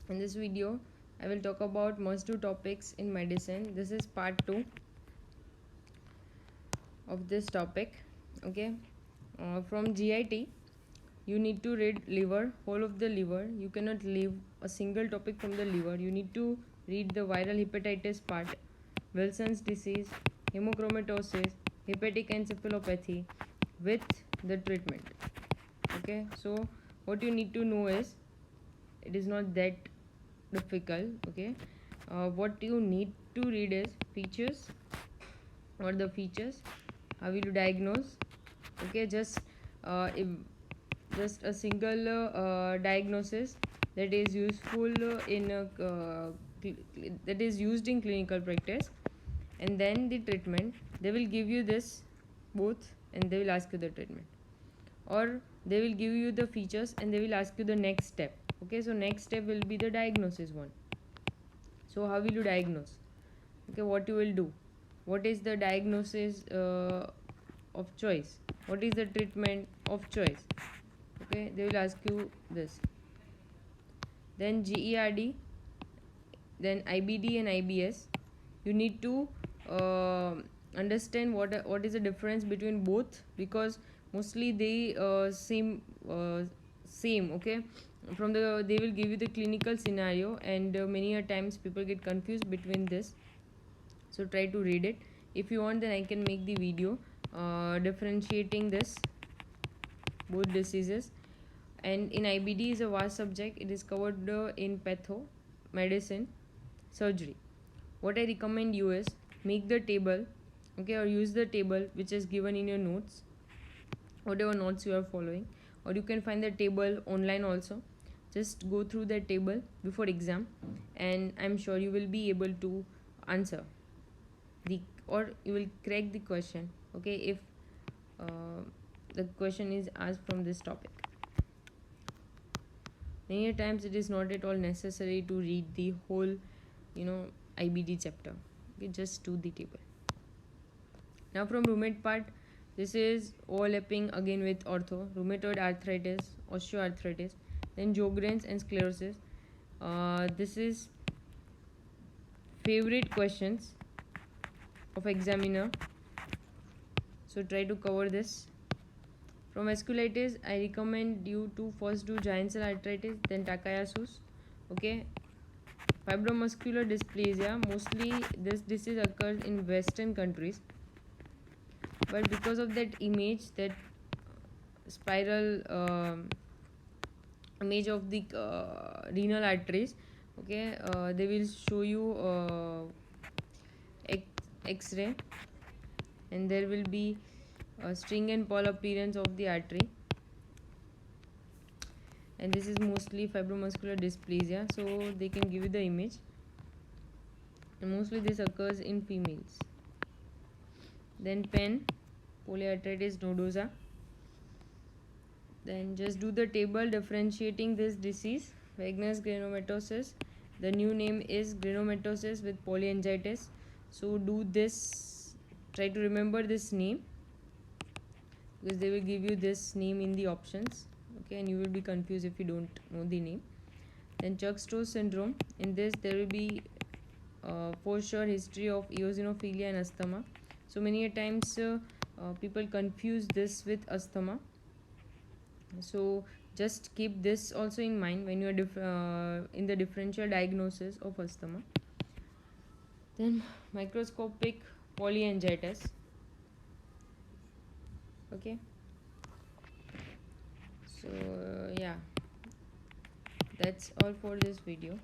In this video, I will talk about must do topics in medicine. This is part 2 of this topic. Okay, from GIT, you need to read liver, whole of the liver. You cannot leave a single topic from the liver. You need to read the viral hepatitis part, Wilson's disease, hemochromatosis, hepatic encephalopathy with the treatment. Okay, so what you need to know is, it is not that difficult. Okay, what you need to read is features. What are the features? How will you diagnose? Okay, if just a single diagnosis that is useful that is used in clinical practice, and then the treatment. They will give you this both, and they will ask you the treatment, or they will give you the features and they will ask you the next step. Okay, so next step will be the diagnosis one. So how will you diagnose? Okay, what you will do? What is the diagnosis of choice? What is the treatment of choice? Okay, they will ask you this. Then GERD, then IBD and IBS. You need to understand what is the difference between both, because mostly they same. Okay, they will give you the clinical scenario, and many a times people get confused between this. So try to read it. If you want, then I can make the video differentiating this both diseases. And in IBD is a vast subject. It is covered in patho, medicine, surgery. What I recommend you is make the table, okay, or use the table which is given in your notes, whatever notes you are following, or you can find the table online also. Just go through that table before exam, and I'm sure you will be able to answer the, or you will crack the question. Okay, if uh, the question is asked from this topic. Many times it is not at all necessary to read the whole, IBD chapter. Okay, just do the table. Now from rheumatoid part, this is overlapping again with ortho, rheumatoid arthritis, osteoarthritis, then Sjogren's and sclerosis. This is favorite questions of examiner. So try to cover this. From vasculitis, I recommend you to first do giant cell arteritis, then Takayasus. Okay, fibromuscular dysplasia, mostly this disease occurs in Western countries, but because of that image, that spiral image of the renal arteries, okay, they will show you X-ray, and there will be a string and ball appearance of the artery, and this is mostly fibromuscular dysplasia, so they can give you the image, and mostly this occurs in females. Then pen, polyarteritis nodosa. Then just do the table differentiating this disease. Wegener's granulomatous, the new name is granulomatous with polyangiitis. So do this, try to remember this name, because they will give you this name in the options. Okay, and you will be confused if you don't know the name. Then Churg-Strauss syndrome, in this there will be for sure history of eosinophilia and asthma. So many a times people confuse this with asthma. So just keep this also in mind when you are in the differential diagnosis of asthma. Then microscopic polyangiitis. Okay, so yeah, that's all for this video.